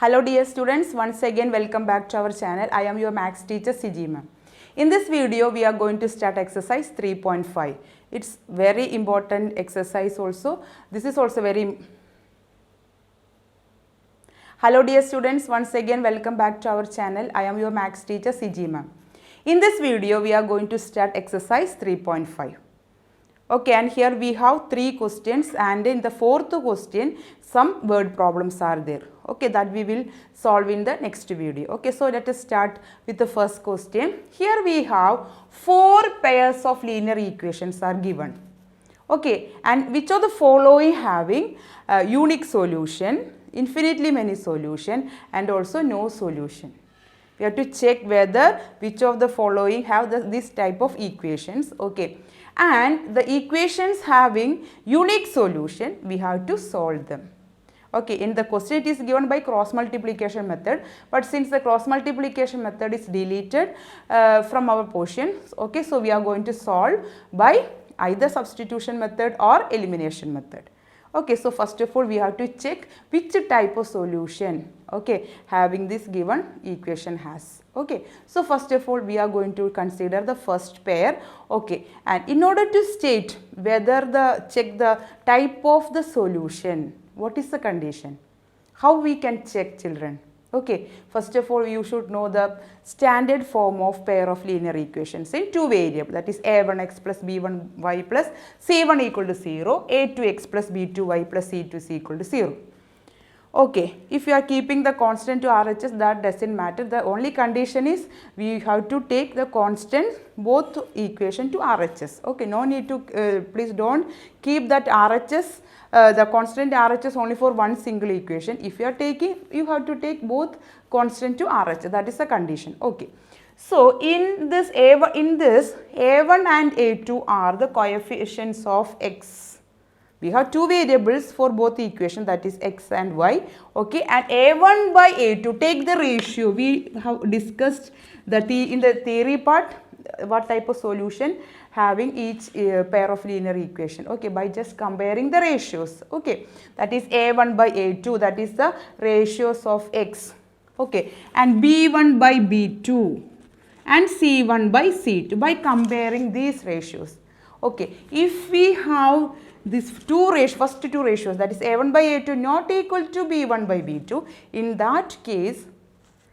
Hello dear students, once again welcome back to our channel. I am your maths teacher CG ma'am. In this video we are going to start exercise 3.5. It's very important exercise also. This is also very... Hello dear students, once again welcome back to our channel. I am your maths teacher CG ma'am. In this video we are going to start exercise 3.5. Okay, and here we have 3 questions, and in the 4th question some word problems are there. Okay, that we will solve in the next video. Okay, so let us start with the first question. Here we have 4 pairs of linear equations are given. Okay, and which of the following having unique solution, infinitely many solution, and also no solution. We have to check whether which of the following have this type of equations. Okay, and the equations having unique solution, we have to solve them. Okay, in the question it is given by cross multiplication method, but since the cross multiplication method is deleted from our portion, okay, so we are going to solve by either substitution method or elimination method. Okay, so first of all we have to check which type of solution, okay, having this given equation has. Okay, so first of all we are going to consider the first pair. Okay, and in order to state whether check the type of the solution, what is the condition? How we can check, children? Okay, first of all you should know the standard form of pair of linear equations in 2 variables, that is a1x plus b1y plus c1 equal to 0, a2x plus b2y plus c2 is equal to 0. Okay, if you are keeping the constant to RHS, that doesn't matter. The only condition is we have to take the constant both equation to RHS. Okay, no need to, please don't keep that RHS, the constant RHS only for one single equation. If you are taking, you have to take both constant to RHS. That is the condition. Okay. So in this A1 and A2 are the coefficients of x. We have 2 variables for both equations, that is x and y. Okay, and A1 by A2, take the ratio. We have discussed that in the theory part what type of solution having each pair of linear equation. Okay, by just comparing the ratios. Okay, that is A1 by A2, that is the ratios of x. Okay, and B1 by B2 and C1 by C2, by comparing these ratios. Okay, if we have these first two ratios, that is A1 by A2 not equal to B1 by B2, in that case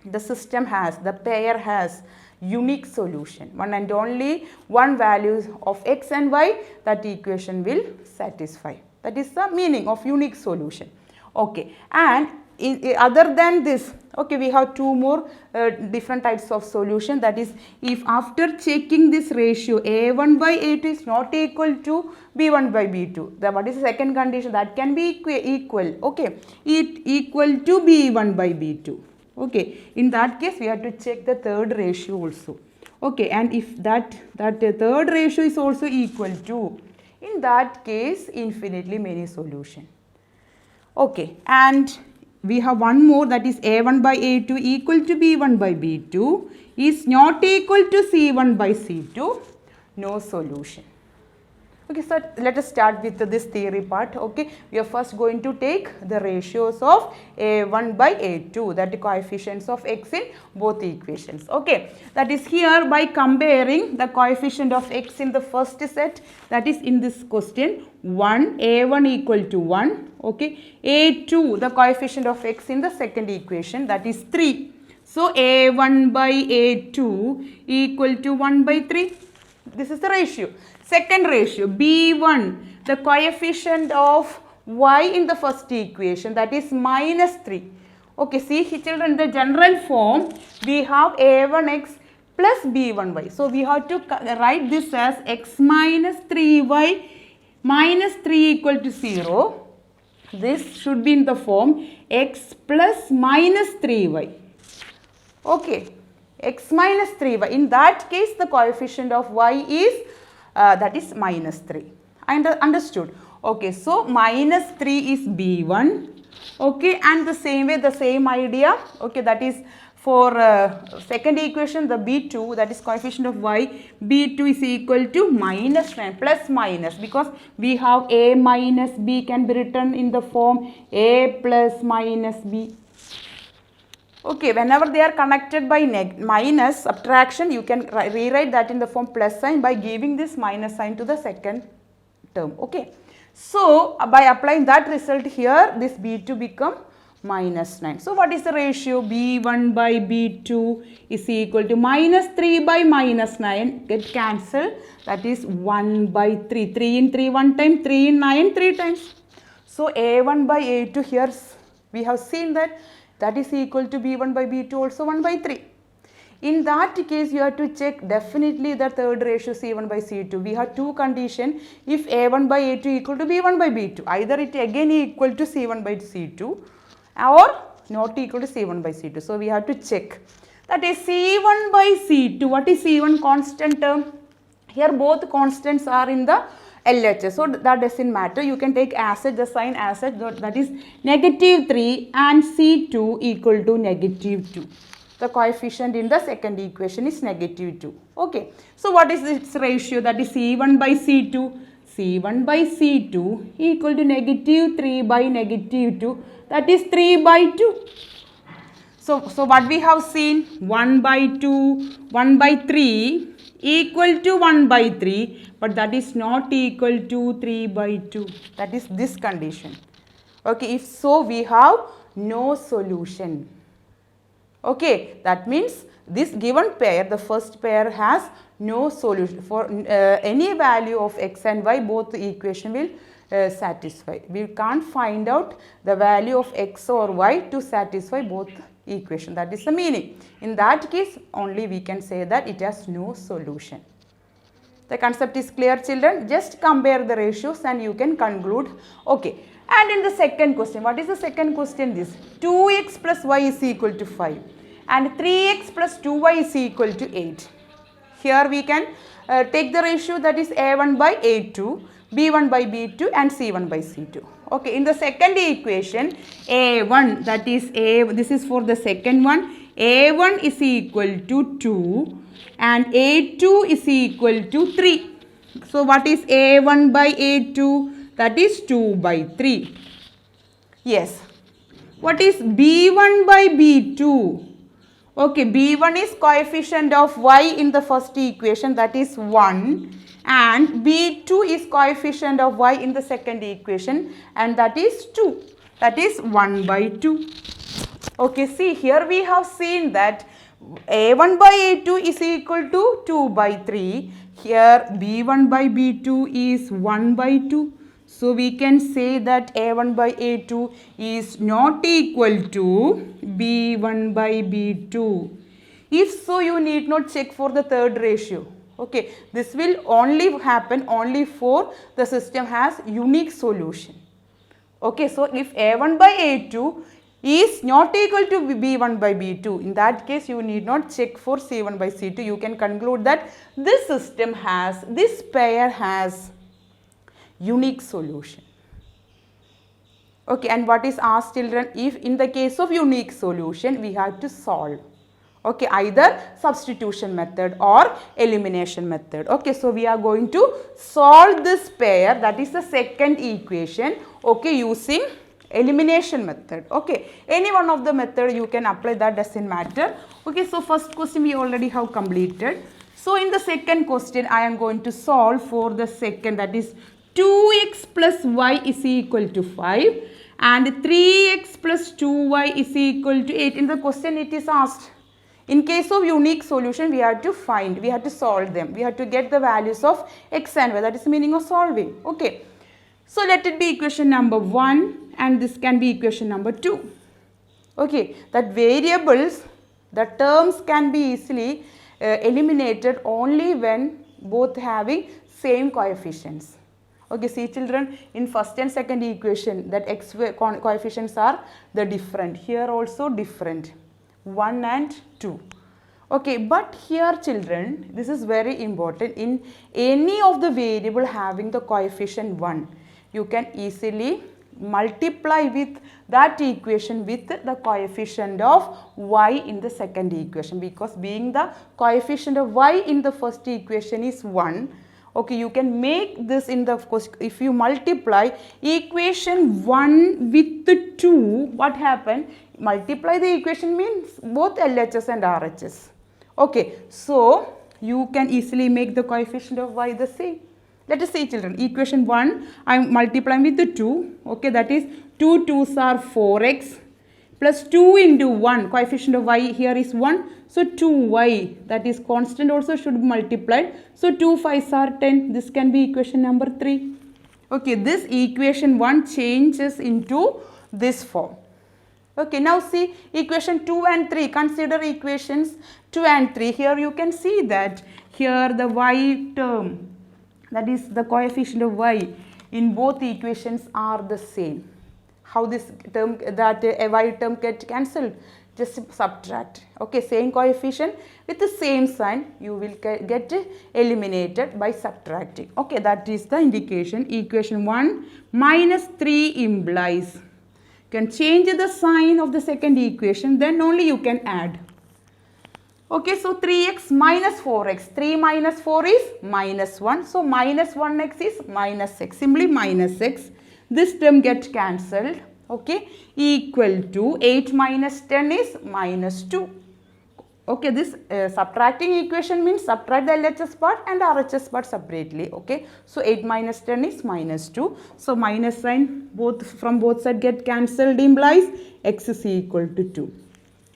the system has, the pair has unique solution, one and only one values of x and y, that equation will satisfy. That is the meaning of unique solution. Okay, and other than this, okay, we have 2 more different types of solution, that is if after checking this ratio A1 by A2 is not equal to B1 by B2, then what is the second condition? That can be equal, okay, equal to B1 by B2. Okay, in that case we have to check the third ratio also. Okay, and if that third ratio is also equal to, in that case infinitely many solution. Okay, and we have one more, that is A1 by A2 equal to B1 by B2 is not equal to C1 by C2, no solution. Okay, so let us start with this theory part. Okay, we are first going to take the ratios of A1 by A2, that is coefficients of x in both equations. Okay, that is here by comparing the coefficient of x in the first set, that is in this question 1, A1 equal to 1. Okay, A2 the coefficient of x in the second equation, that is 3. So A1 by A2 equal to 1 by 3. This is the ratio. Second ratio, B1, the coefficient of y in the first equation, that is minus 3. Okay, see children, in the general form we have A1x plus B1y. So we have to write this as x minus 3y minus 3 equal to 0. This should be in the form x plus minus 3y. Okay, x minus 3y. In that case the coefficient of y is that is minus 3. Understood? Okay, so minus 3 is B1. Okay, and the same way, the same idea. Okay, that is for second equation, the B2, that is coefficient of y, B2 is equal to minus 9, plus minus, because we have a minus b can be written in the form a plus minus b. Okay, whenever they are connected by minus subtraction, you can rewrite that in the form plus sign by giving this minus sign to the second term. Okay, so by applying that result here, this B2 become minus 9. So what is the ratio? B1 by B2 is equal to minus 3 by minus 9, get cancelled, that is 1 by 3. 3 in 3 one time, 3 in 9 3 times. So A1 by A2 here we have seen that is equal to B1 by B2 also 1 by 3. In that case, you have to check definitely the third ratio C1 by C2. We have two conditions. If A1 by A2 equal to B1 by B2, either it again equal to C1 by C2 or not equal to C1 by C2. So we have to check. That is C1 by C2. What is C1 constant term? Here both constants are in the LHS. So that doesn't matter. You can take as such, the sign as such, that is negative 3 and C2 equal to negative 2. The coefficient in the second equation is negative 2. Okay. So what is its ratio? That is C1 by C2. C1 by C2 equal to negative 3 by negative 2. That is 3 by 2. So what we have seen? 1 by 2, 1 by 3 equal to 1 by 3, but that is not equal to 3 by 2. That is this condition. Okay, if so, we have no solution. Okay, that means this given pair, the first pair has no solution. For any value of x and y, both the equation will satisfy. We can't find out the value of x or y to satisfy both equation. That is the meaning. In that case, only we can say that it has no solution. The concept is clear, children. Just compare the ratios and you can conclude. Okay. And in the second question, what is the second question? This 2x plus y is equal to 5 and 3x plus 2y is equal to 8. Here we can take the ratio, that is A1 by A2, B1 by B2 and C1 by C2. Okay, in the second equation, A1, that is this is for the second one, A1 is equal to 2 and A2 is equal to 3. So what is A1 by A2? That is 2 by 3. Yes. What is B1 by B2? Okay, B1 is coefficient of y in the first equation, that is 1, and B2 is coefficient of y in the second equation, and that is 2. That is 1 by 2. Okay, see here we have seen that A1 by A2 is equal to 2 by 3. Here B1 by B2 is 1 by 2. So we can say that A1 by A2 is not equal to B1 by B2. If so, you need not check for the third ratio. Okay, this will only happen only for the system has unique solution. Okay, so if A1 by A2 is not equal to B1 by B2, in that case you need not check for C1 by C2. You can conclude that this system has, this pair has unique solution. Okay, and what is asked, children? If in the case of unique solution, we have to solve. Okay, either substitution method or elimination method. Okay, so we are going to solve this pair, that is the second equation, okay, using elimination method. Okay, any one of the method you can apply, that doesn't matter. Okay, so first question we already have completed. So in the second question, I am going to solve for the second, that is 2x plus y is equal to 5 and 3x plus 2y is equal to 8. In the question it is asked, in case of unique solution, we have to find, we have to solve them. We have to get the values of x and y. That is the meaning of solving. Okay. So let it be equation number 1 and this can be equation number 2. Okay. That variables, the terms can be easily eliminated only when both having same coefficients. Okay, see children, in first and second equation that x coefficients are the different. Here also different. 1 and 2. Okay, but here children, this is very important. In any of the variable having the coefficient 1, you can easily multiply with that equation with the coefficient of y in the second equation, because being the coefficient of y in the first equation is 1. Okay, you can make this in the, if you multiply equation 1 with the 2, what happened? multiply the equation means both LHS and RHS. Okay, so you can easily make the coefficient of y the same. Let us see, children, equation 1 I am multiplying with the 2. Okay, that is 2 2s are 4x plus 2 into 1, coefficient of y here is 1. So 2y, that is constant, also should be multiplied. So 2 5s are 10. This can be equation number 3. Okay, this equation 1 changes into this form. Okay, now see equation 2 and 3. Consider equations 2 and 3. Here you can see that here the y term, that is the coefficient of y in both equations are the same. How this term, that a y term get cancelled? Just subtract. Okay, same coefficient with the same sign, you will get eliminated by subtracting. Okay, that is the indication. Equation 1 minus 3 implies, you can change the sign of the second equation, then only you can add. Okay, so 3x minus 4x, 3 minus 4 is minus 1. So minus 1x is minus x, simply minus x. This term gets cancelled. Okay, equal to 8 minus 10 is minus 2. Okay, this subtracting equation means subtract the LHS part and RHS part separately. Okay, so 8 minus 10 is minus 2. So minus sign from both sides get cancelled implies x is equal to 2.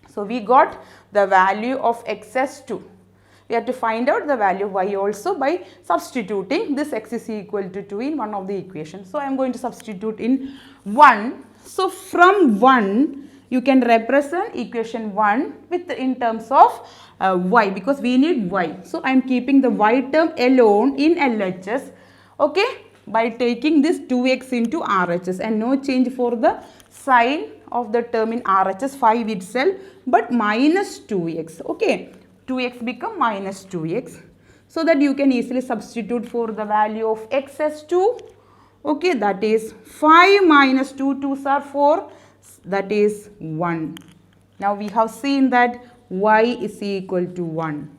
So we got the value of x as 2. We have to find out the value of y also by substituting this x is equal to 2 in one of the equations. So I am going to substitute in 1. So from 1 you can represent equation 1 with in terms of y, because we need y. So I am keeping the y term alone in LHS. Okay, by taking this 2x into RHS, and no change for the sign of the term in RHS 5 itself, but minus 2x. Okay, 2x become minus 2x, so that you can easily substitute for the value of x as 2. Okay, that is 5 minus 2, 2s are 4, that is 1. Now we have seen that y is equal to 1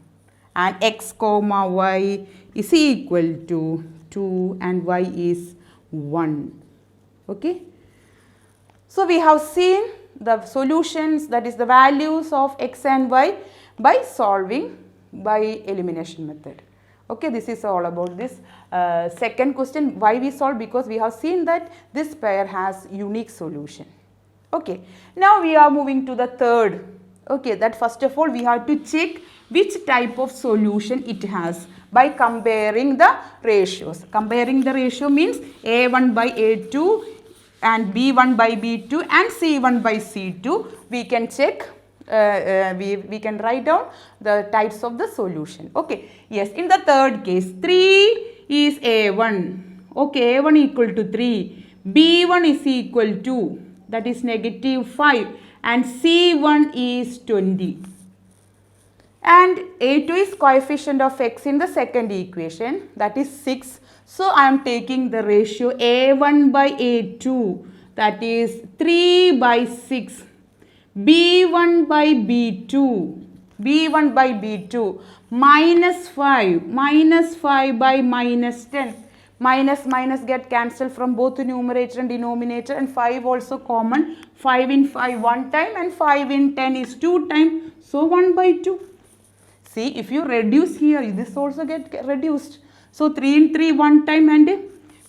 and x comma y is equal to 2 and y is 1. Okay, so we have seen the solutions, that is the values of x and y, by solving by elimination method. Okay, this is all about this second question. Why we solve? Because we have seen that this pair has unique solution. Okay, now we are moving to the third. Okay, that first of all we have to check which type of solution it has by comparing the ratios. Comparing the ratio means A1 by A2 and B1 by B2 and C1 by C2. We can check. We can write down the types of the solution. Okay, yes, in the third case 3 is A1. Okay, A1 equal to 3, B1 is equal to, that is negative 5, and C1 is 20. And A2 is coefficient of x in the second equation, that is 6. So I am taking the ratio A1 by A2, that is 3 by 6. B1 by B2, B1 by B2, minus 5 by minus 10. Minus minus get cancelled from both the numerator and denominator, and 5 also common. 5 in 5 1 time and 5 in 10 is 2 times. So 1 by 2. See, if you reduce here, this also get reduced. So 3 in 3 1 time, and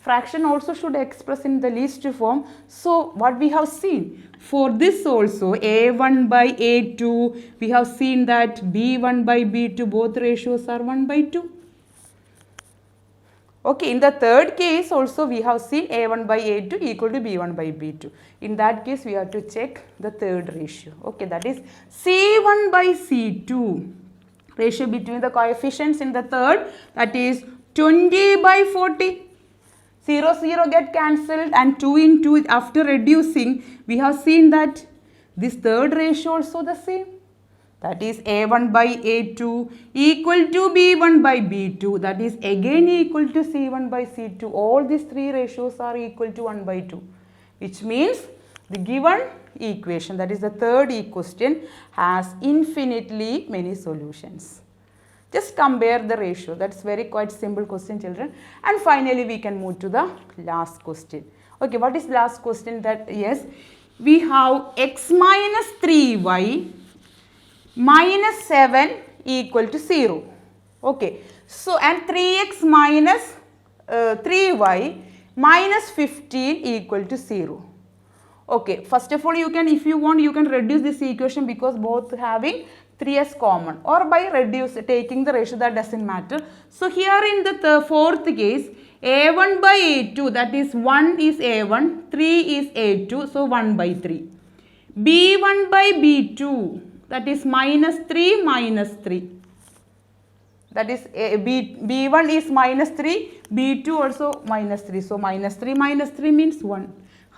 fraction also should express in the least form. So what we have seen? For this also A1 by A2, we have seen that B1 by B2, both ratios are 1 by 2. Okay, in the third case also we have seen A1 by A2 equal to B1 by B2. In that case we have to check the third ratio. Okay, that is C1 by C2. Ratio between the coefficients in the third, that is 20 by 40. 0 0 get cancelled, and 2 in 2 after reducing we have seen that this third ratio also the same, that is A1 by A2 equal to B1 by B2, that is again equal to C1 by C2. All these three ratios are equal to 1 by 2, which means the given equation, that is the third question, has infinitely many solutions. Just compare the ratio. That's very quite simple question, children. And finally we can move to the last question. Okay, what is last question? That yes, we have x minus 3y minus 7 equal to 0. Okay, so and 3x minus 3y minus 15 equal to 0. Okay, first of all you can, if you want, you can reduce this equation because both having 3s common, or by taking the ratio, that doesn't matter. So here in the fourth case, a1 by a2, that is 1 is a1, 3 is a2, so 1 by 3. b1 by b2, that is minus 3 minus 3. That is b1 is minus 3, b2 also minus 3. So minus 3 means 1.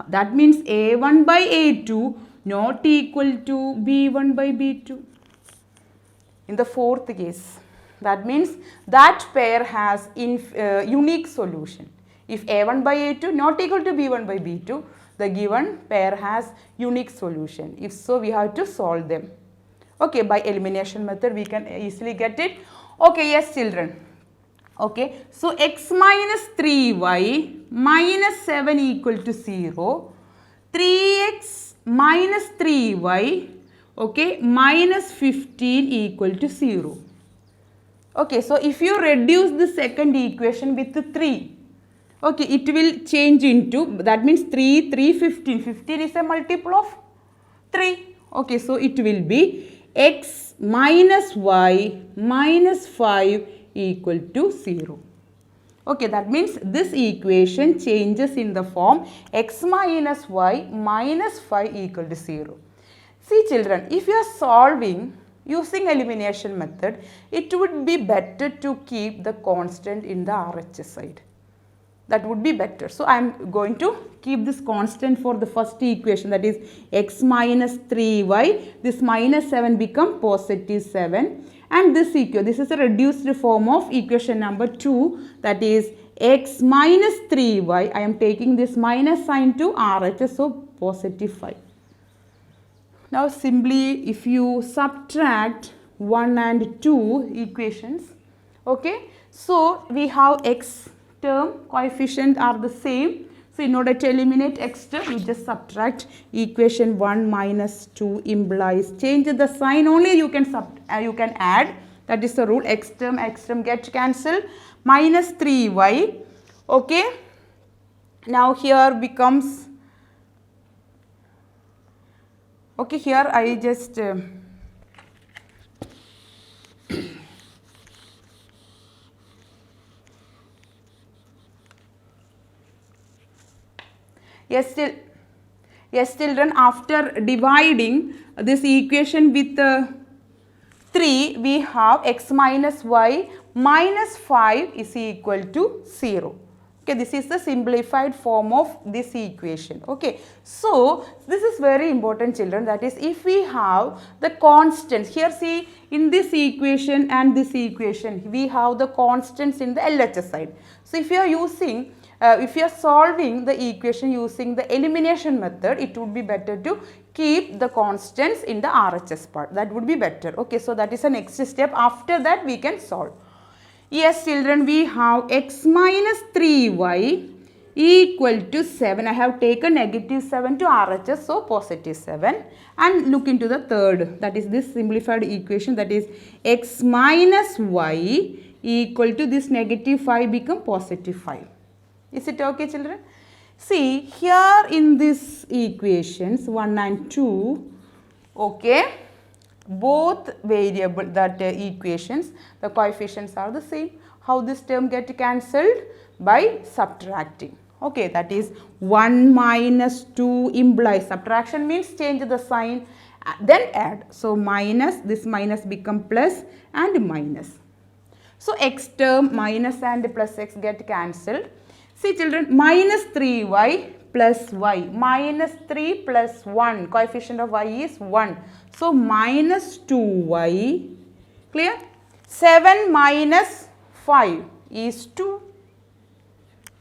That means a1 by a2 not equal to b1 by b2. In the fourth case, that means that pair has unique solution. If a1 by a2 not equal to b1 by b2, the given pair has unique solution. If so, we have to solve them. Okay, by elimination method we can easily get it. Okay, yes children. Okay, so x minus 3y minus 7 equal to 0, 3x minus 3y, okay, minus 15 equal to 0. Okay, so if you reduce the second equation with 3, okay, it will change into, that means 3, 3, 15. 15 is a multiple of 3. Okay, so it will be x minus y minus 5 equal to 0. Okay, that means this equation changes in the form x minus y minus 5 equal to 0. See children, if you are solving using elimination method, it would be better to keep the constant in the RHS side. That would be better. So I am going to keep this constant for the first equation, that is x minus 3y. This minus 7 become positive 7. And this is a reduced form of equation number 2, that is x minus 3y. I am taking this minus sign to RHS, so positive 5. Now simply if you subtract 1 and 2 equations, okay, so we have x term coefficient are the same. So in order to eliminate x term, you just subtract equation 1 minus 2 implies change the sign only, you can add, that is the rule. X term get cancelled, minus 3y. Okay, now here becomes, okay, here I just yes children, after dividing this equation with 3, we have x minus y minus 5 is equal to 0. Okay, this is the simplified form of this equation. Okay, so this is very important children, that is if we have the constants, here see in this equation and this equation we have the constants in the LHS side. So if you are using if you are solving the equation using the elimination method, it would be better to keep the constants in the RHS part. That would be better. Okay, so that is the next step. After that we can solve. Yes children, we have x minus 3y equal to 7. I have taken negative 7 to RHS, so positive 7. And look into the third, that is this simplified equation, that is x minus y equal to this negative 5 become positive 5. Is it okay children? See here in this equations 1 and 2, okay, both variable that equations, the coefficients are the same. How this term get cancelled? By subtracting. Okay, that is 1 minus 2 implies, subtraction means change the sign, then add. So minus, this minus become plus and minus. So x term minus and plus x get cancelled. See children, minus 3y plus y, minus 3 plus 1, coefficient of y is 1. So minus 2y, clear? 7 minus 5 is 2.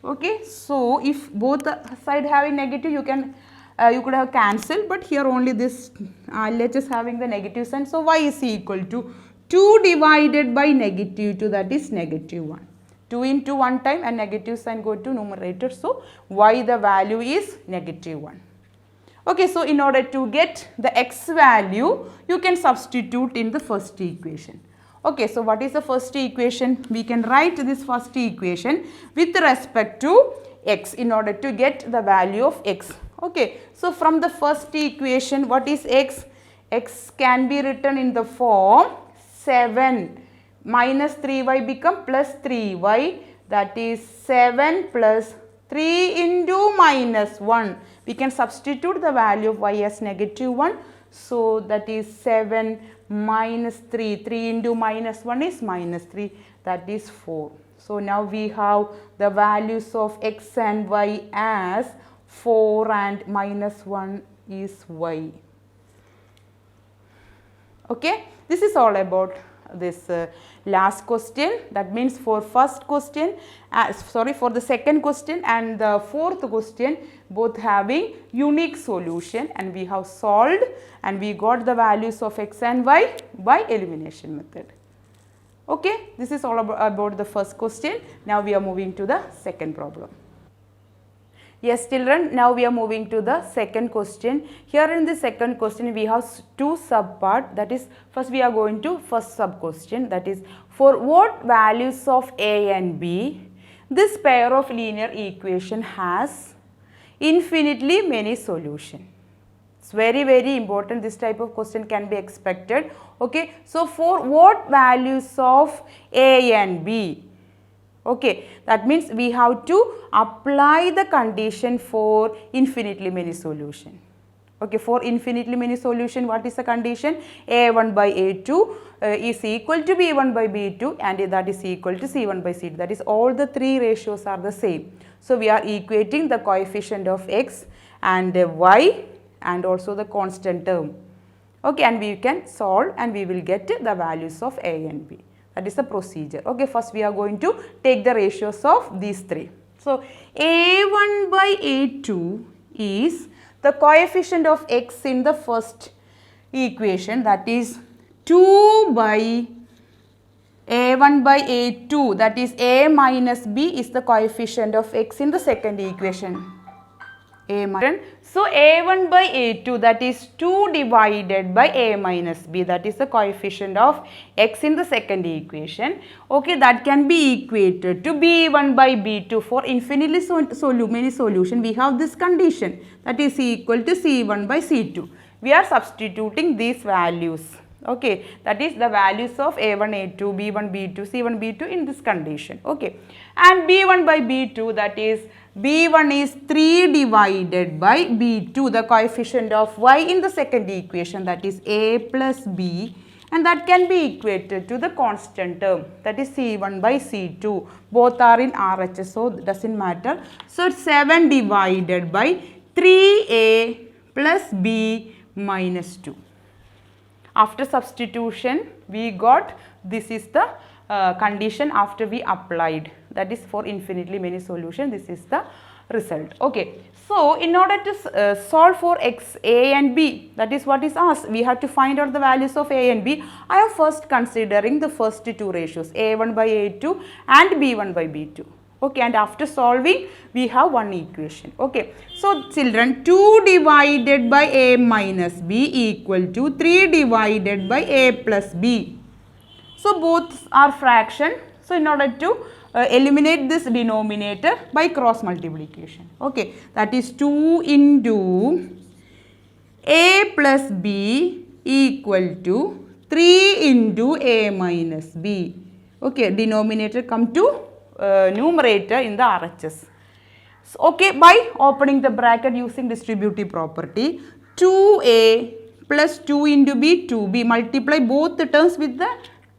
Okay, so if both side having negative, you could have cancelled, but here only this LHS having the negative sign. So y is equal to 2 divided by negative 2, that is negative 1. 2 into 1 time and negative sign go to numerator. So y the value is negative 1. Okay, so in order to get the x value, you can substitute in the first equation. Okay, so what is the first equation? We can write this first equation with respect to x in order to get the value of x. Okay, so from the first equation, what is x? X can be written in the form 7 minus 3y become plus 3y, that is 7 plus 3 into minus 1. We can substitute the value of y as negative 1. So that is 7 minus 3. 3 into minus 1 is minus 3. That is 4. So now we have the values of x and y as 4 and minus 1 is y. Okay. This is all about this last question. That means for first question, for the second question and the fourth question, both having unique solution, and we have solved and we got the values of x and y by elimination method. Okay, this is all about the first question. Now we are moving to the second problem. Yes children, now we are moving to the second question. Here in the second question we have two subpart, that is first we are going to first sub question, that is for what values of a and b this pair of linear equation has infinitely many solutions. It's very important, this type of question can be expected. Okay, so for what values of a and b, okay, that means we have to apply the condition for infinitely many solution. Okay, for infinitely many solution, what is the condition? A1 by A2 is equal to B1 by B2 and that is equal to C1 by C2. That is all the three ratios are the same. So we are equating the coefficient of x and y and also the constant term. Okay, and we can solve and we will get the values of a and b. That is the procedure. Okay, first we are going to take the ratios of these three. So A1 by A2 is the coefficient of x in the first equation, that is 2 by A1 by A2, that is A minus B is the coefficient of x in the second equation. So A1 by A2, that is 2 divided by A minus B, that is the coefficient of x in the second equation. Okay, that can be equated to B1 by B2. For infinitely many solution we have this condition, that is equal to C1 by C2. We are substituting these values. Okay, that is the values of A1, A2, B1, B2, C1, B2 in this condition. Okay, and B1 by B2, that is B1 is 3 divided by B2, the coefficient of y in the second equation, that is A plus B, and that can be equated to the constant term, that is C1 by C2. Both are in RHS, so it doesn't matter. So it's 7 divided by 3A plus B minus 2. After substitution, we got this is the condition after we applied, that is for infinitely many solution, this is the result. Okay, so in order to solve for x, a and b, that is what is asked, we have to find out the values of a and b. I am first considering the first two ratios, a1 by a2 and b1 by b2. Okay, and after solving we have one equation. Okay, so children, 2 divided by a minus b equal to 3 divided by a plus b. So both are fraction. So in order to eliminate this denominator by cross multiplication. Okay, that is 2 into a plus b equal to 3 into a minus b. Okay, denominator come to numerator in the RHS. So, okay, by opening the bracket using distributive property, 2a plus 2 into b, 2b, multiply both the terms with the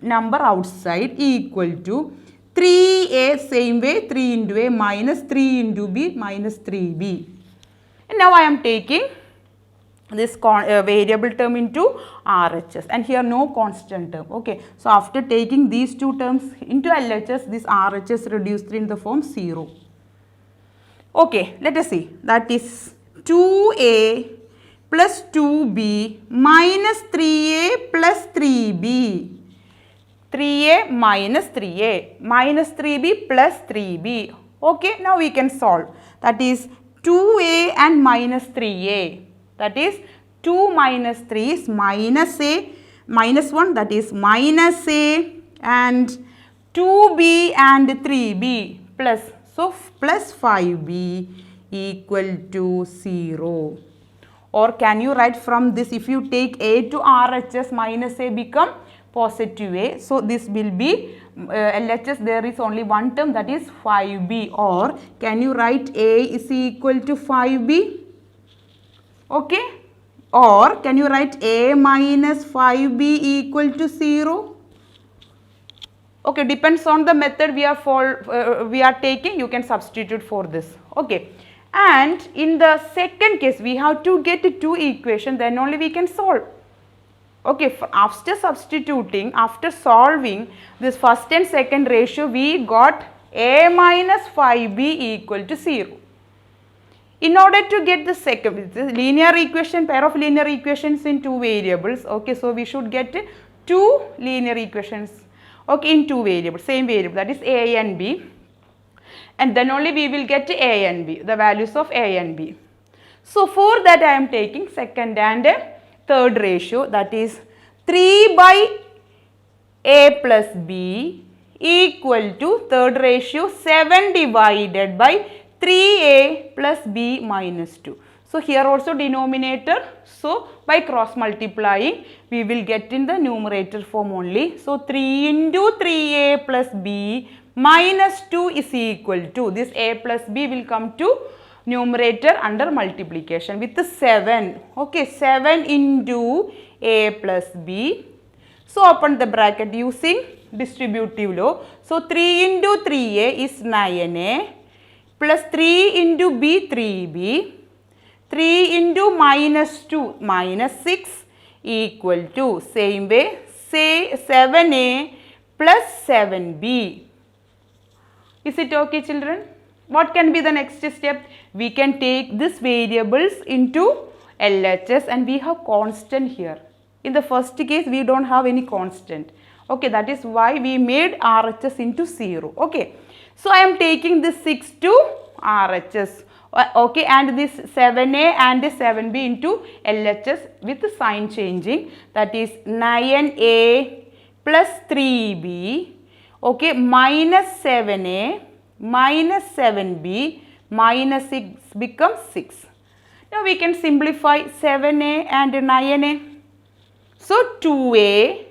number outside equal to 3a, same way 3 into a minus 3 into b minus 3b. And now I am taking this variable term into RHS, and here no constant term. Okay, so after taking these two terms into LHS, this RHS reduced in the form 0. Okay, let us see, that is 2a plus 2b minus 3a plus 3b. 3a minus 3a minus 3b plus 3b. Okay, now we can solve, that is 2a and minus 3a, that is 2 minus 3 is minus a, minus 1 that is minus a, and 2b and 3b plus, so plus 5b equal to 0. Or can you write from this, if you take a to RHS, minus a become positive a. So this will be LHS, there is only one term, that is 5b. Or can you write a is equal to 5b? Okay. Or can you write a minus 5b equal to 0? Okay, depends on the method we are taking, you can substitute for this. Okay. And in the second case, we have to get two equations, then only we can solve. Okay, after substituting, after solving this first and second ratio, we got a minus 5b equal to 0. In order to get the second, this linear equation, pair of linear equations in two variables. Okay, so we should get two linear equations, okay, in two variables, same variable, that is a and b. And then only we will get a and b, the values of a and b. So for that I am taking second and third ratio, that is 3 by a plus b equal to third ratio 7 divided by 3a plus b minus 2. So here also denominator, so by cross multiplying we will get in the numerator form only. So 3 into 3a plus b minus 2 is equal to, this a plus b will come to numerator under multiplication with 7. Okay, 7 into a plus b. So open the bracket using distributive law. So 3 into 3a is 9a plus 3 into b 3b, 3 into minus 2 minus 6 equal to, same way, say 7a plus 7b. Is it okay, children? What can be the next step? We can take these variables into LHS and we have constant here. In the first case, we don't have any constant. Okay, that is why we made RHS into 0. Okay, so I am taking this 6 to RHS. Okay, and this 7a and 7b into LHS with the sign changing, that is 9a plus 3b. Okay, minus 7a minus 7b minus 6 becomes 6. Now we can simplify 7a and 9a. So 2a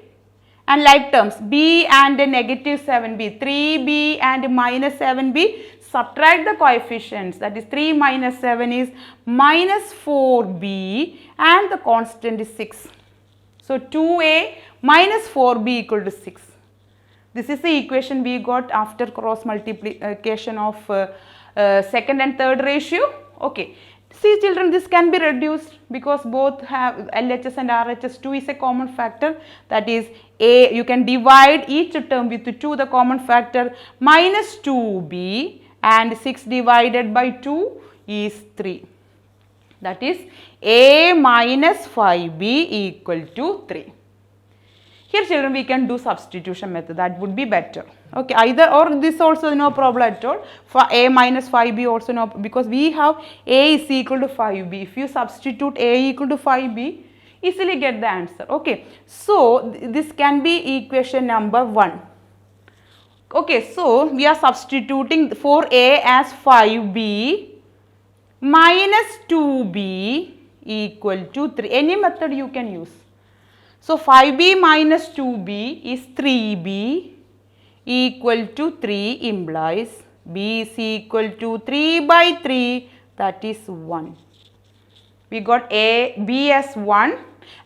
and like terms b and negative 7b, 3b and minus 7b, subtract the coefficients, that is 3 minus 7 is minus 4b and the constant is 6. So 2a minus 4b equal to 6. This is the equation we got after cross multiplication of second and third ratio. Okay. See children, this can be reduced because both have LHS and RHS. 2 is a common factor, that is a, you can divide each term with 2, the common factor, minus 2b, and 6 divided by 2 is 3. That is a minus 5b equal to 3. Here children we can do substitution method, that would be better. Okay, either or this also no problem at all. For a minus 5b also no, because we have a is equal to 5b. If you substitute a equal to 5b, easily get the answer. Okay, so this can be equation number 1. Okay, so we are substituting for a as 5b minus 2b equal to 3. Any method you can use. So 5b minus 2b is 3b equal to 3 implies b is equal to 3 by 3, that is 1. We got b as 1,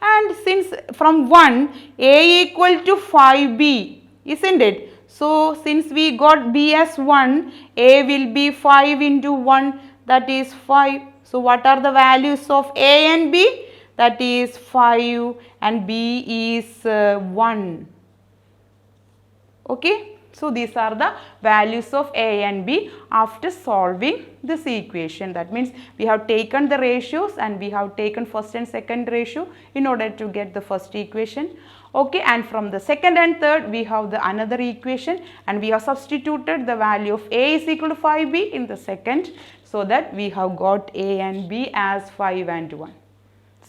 and since from 1 a equal to 5b, isn't it? So since we got b as 1, a will be 5 into 1, that is 5. So what are the values of a and b? That is 5 and b is 1. Okay, so these are the values of a and b after solving this equation. That means we have taken the ratios and we have taken first and second ratio in order to get the first equation. Okay, and from the second and third we have the another equation and we have substituted the value of a is equal to 5b in the second, so that we have got a and b as 5 and 1.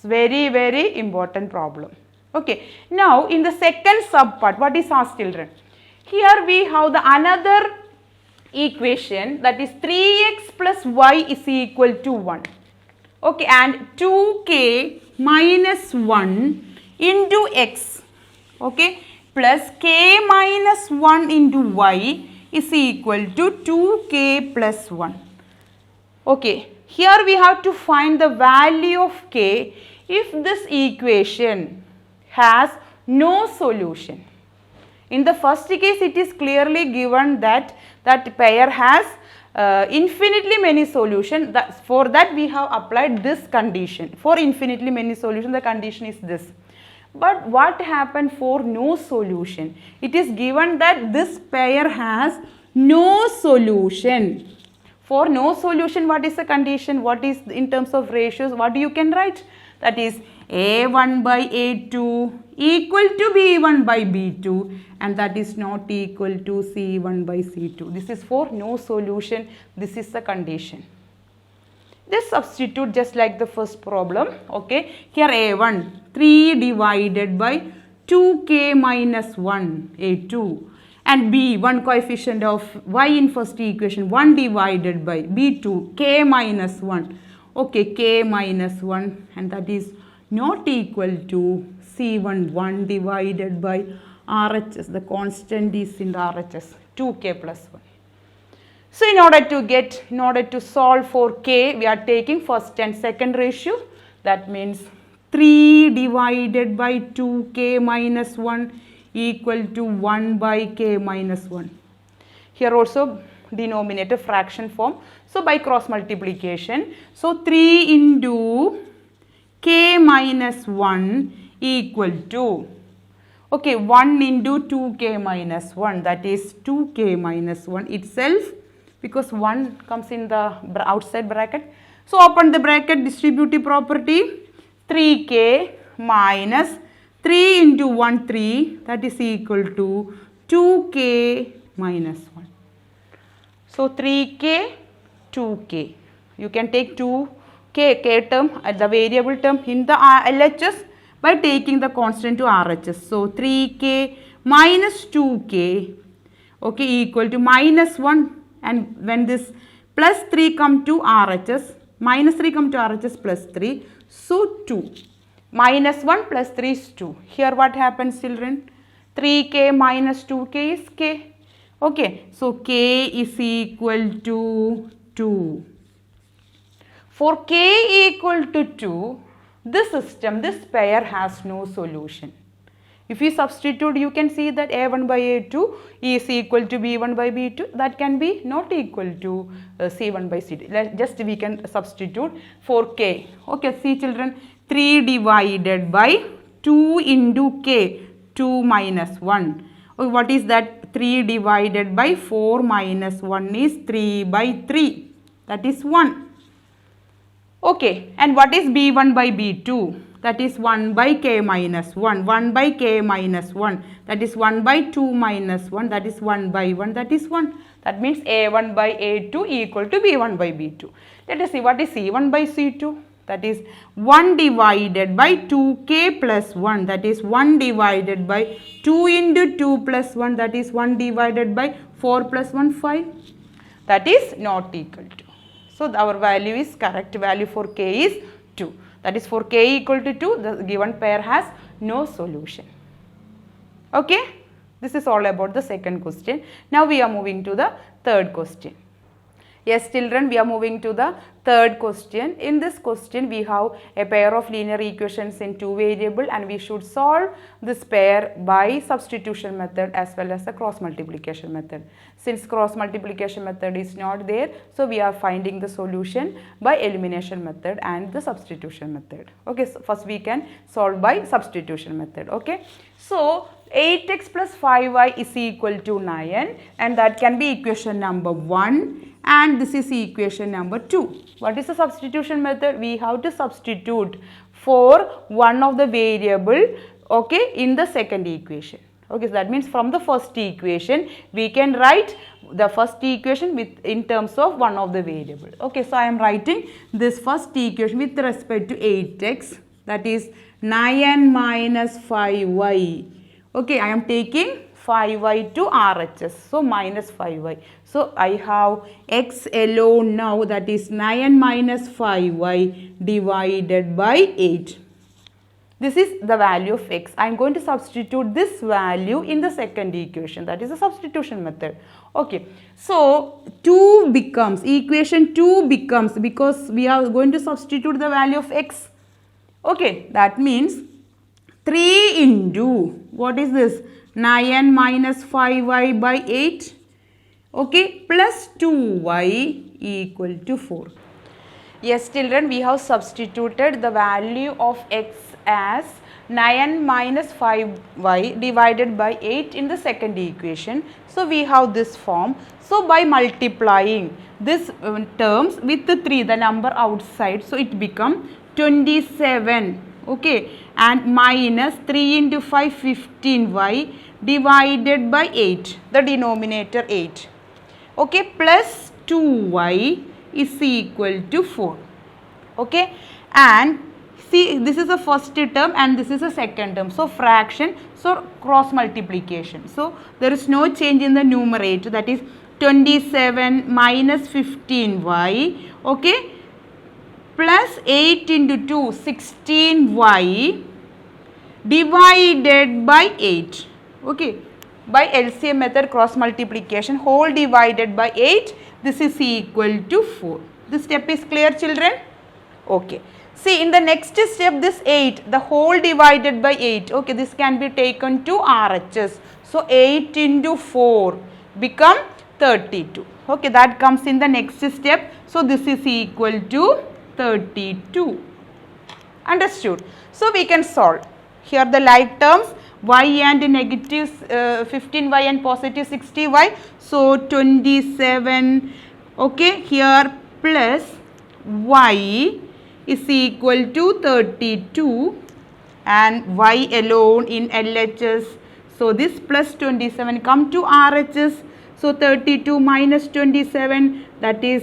very, very important problem. Okay, now in the second subpart, what is asked, children? Here we have the another equation, that is 3x plus y is equal to 1. Okay, and 2k minus 1 into x, okay, plus k minus 1 into y is equal to 2k plus 1. Okay, here we have to find the value of k if this equation has no solution. In the first case, it is clearly given that that pair has infinitely many solutions. For that we have applied this condition. For infinitely many solutions, the condition is this. But what happened for no solution? It is given that this pair has no solution. For no solution, what is the condition? What is in terms of ratios? What you can write? That is A1 by A2 equal to B1 by B2, and that is not equal to C1 by C2. This is for no solution. This is the condition. Just substitute just like the first problem. Okay, here A1 3 divided by 2k minus 1 A2, and B1 coefficient of y in first equation 1 divided by B2 k minus 1. Okay, k minus 1, and that is not equal to C1 1 divided by RHS. The constant is in the RHS 2k plus 1. So in order to solve for k, we are taking first and second ratio. That means 3 divided by 2k minus 1 equal to 1 by k minus 1. Here also denominator fraction form. So by cross multiplication, so 3 into k minus 1 equal to, okay, 1 into 2k minus 1, that is 2k minus 1 itself, because 1 comes in the outside bracket. So open the bracket, distributive property, 3k minus 3 into 1 3, that is equal to 2k minus 1. So 3k 2k, you can take 2k term at the variable term in the LHS by taking the constant to RHS. So 3k minus 2k, okay, equal to minus 1, and when this plus 3 come to RHS, minus 3 come to RHS plus 3, so 2. Minus 1 plus 3 is 2. Here what happens, children? 3k minus 2k is k. Okay, so k is equal to 2. For k equal to 2, this system, this pair has no solution. If you substitute, you can see that A1 by A2 is equal to B1 by B2. That can be not equal to C1 by C2. Just we can substitute for k. Okay, see children, 3 divided by 2 into k, 2 minus 1. Okay, what is that? 3 divided by 4 minus 1 is 3 by 3. That is 1. Okay, and what is B1 by B2? That is 1 by k minus 1. 1 by k minus 1. That is 1 by 2 minus 1. That is 1 by 1. That is 1. That means A1 by A2 equal to B1 by B2. Let us see what is C1 by C2. That is 1 divided by 2k plus 1. That is 1 divided by 2 into 2 plus 1. That is 1 divided by 4 plus 1, 5. That is not equal to. So our value is correct value for k is 2. That is for k equal to 2, the given pair has no solution. Okay, this is all about the second question. Now we are moving to the third question. Yes children, we are moving to the third question. In this question we have a pair of linear equations in two variable, and we should solve this pair by substitution method as well as the cross multiplication method. Since cross multiplication method is not there, so we are finding the solution by elimination method and the substitution method. Okay, so first we can solve by substitution method. Okay, so 8x plus 5y is equal to 9, and that can be equation number 1, and this is equation number 2. What is the substitution method? We have to substitute for one of the variable, okay, in the second equation. Okay, so that means from the first equation we can write the first equation with in terms of one of the variable. Okay, so I am writing this first equation with respect to 8x that is 9 minus 5y. Okay, I am taking 5y to RHS, so minus 5y. So I have x alone now, that is 9 minus 5y divided by 8. This is the value of x. I am going to substitute this value in the second equation, that is a substitution method. Okay, so 2 becomes, equation 2 becomes, because we are going to substitute the value of x. Okay, that means 3 into, what is this? 9 minus 5y by 8, okay, plus 2y equal to 4. Yes, children, we have substituted the value of x as 9 minus 5y divided by 8 in the second equation. So, we have this form. So, by multiplying this terms with the 3, the number outside, so it becomes 27, okay, and minus 3 into 5, 15y divided by 8, the denominator 8, okay, plus 2y is equal to 4, okay, and see, this is the first term and this is the second term, so fraction, so cross multiplication, so there is no change in the numerator, that is 27 minus 15y, okay, plus 8 into 2, 16y divided by 8, okay, by LCM method cross multiplication, whole divided by 8, this is equal to 4. This step is clear, children? Okay. See, in the next step, this 8, the whole divided by 8, okay, this can be taken to RHS. So, 8 into 4 become 32. Okay, that comes in the next step. So, this is equal to 32. Understood? So, we can solve. Here the like terms, y and negative 15y and positive 60y. So, 27, okay, here plus y is equal to 32 and y alone in LHS. So, this plus 27 come to RHS. So, 32 minus 27, that is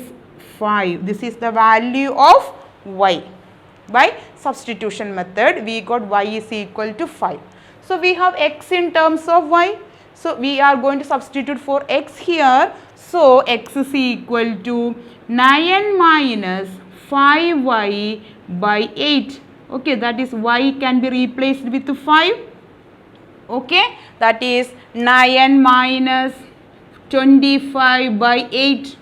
5. This is the value of y. By substitution method, we got y is equal to 5. So, we have x in terms of y. So, we are going to substitute for x here. So, x is equal to 9 minus 5y by 8. Okay, that is y can be replaced with 5. Okay, that is 9 minus 25 by 8.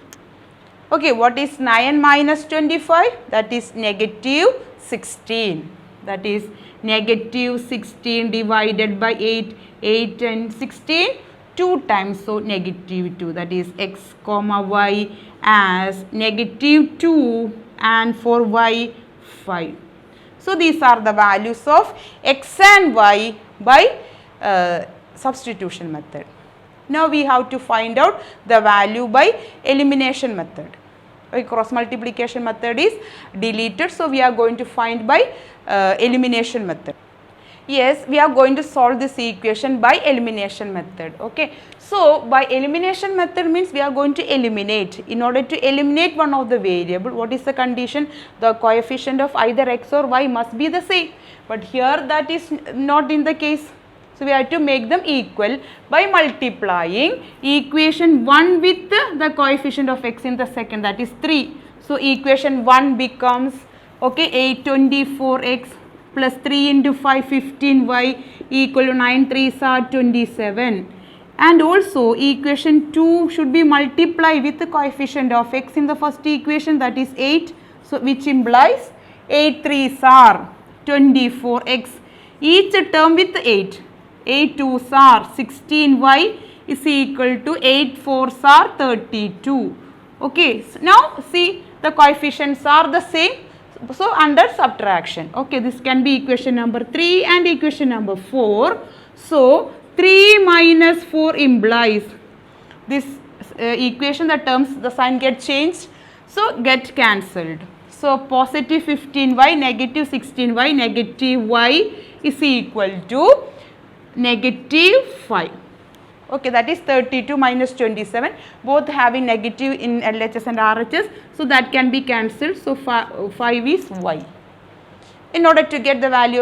Okay, what is 9 minus 25? That is negative 16. That is negative 16 divided by 8. 8 and 16, 2 times, so negative 2. That is x comma y as negative 2 and for y 5. So, these are the values of x and y by substitution method. Now, we have to find out the value by elimination method. Cross multiplication method is deleted. So, we are going to find by elimination method. Yes, we are going to solve this equation by elimination method. Okay. So, by elimination method means we are going to eliminate. In order to eliminate one of the variable, what is the condition? The coefficient of either x or y must be the same. But here that is not in the case. So, we have to make them equal by multiplying equation 1 with the coefficient of x in the second, that is 3. So, equation 1 becomes, okay, 824x plus 3 into 5 15y equal to 9 3s are 27. And also equation 2 should be multiplied with the coefficient of x in the first equation, that is 8. So, which implies 8 3s are 24x, each term with 8. 8 2s are 16y is equal to 8 4s are 32. Okay. So, now see the coefficients are the same. So, under subtraction. Okay. This can be equation number 3 and equation number 4. So, 3 minus 4 implies this equation, the terms, the sign get changed. So, get cancelled. So, positive 15y, negative 16y, negative y is equal to negative 5. Okay, that is 32 minus 27, both having negative in LHS and RHS. So, that can be cancelled. So, 5 is y. In order to get the value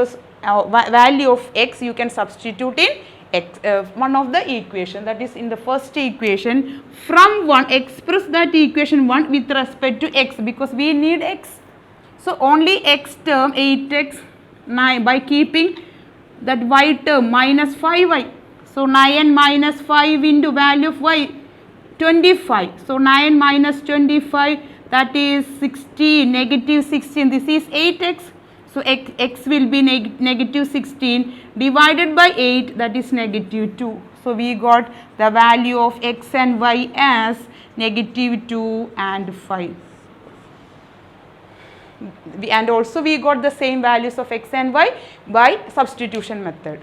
of x, you can substitute in x, one of the equation, that is in the first equation. From 1, express that equation 1 with respect to x, because we need x. So only x term 8x 9, by keeping that y term minus 5y. So 9 minus 5 into value of y 25. So 9 minus 25, that is 16, negative 16. This is 8x. So x will be negative 16 divided by 8, that is negative 2. So we got the value of x and y as negative 2 and 5. And also we got the same values of x and y by substitution method.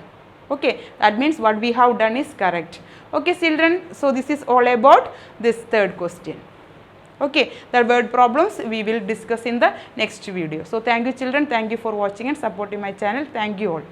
Okay, that means what we have done is correct. Okay children, so this is all about this third question. Okay, the word problems we will discuss in the next video. So thank you children, thank you for watching and supporting my channel. Thank you all.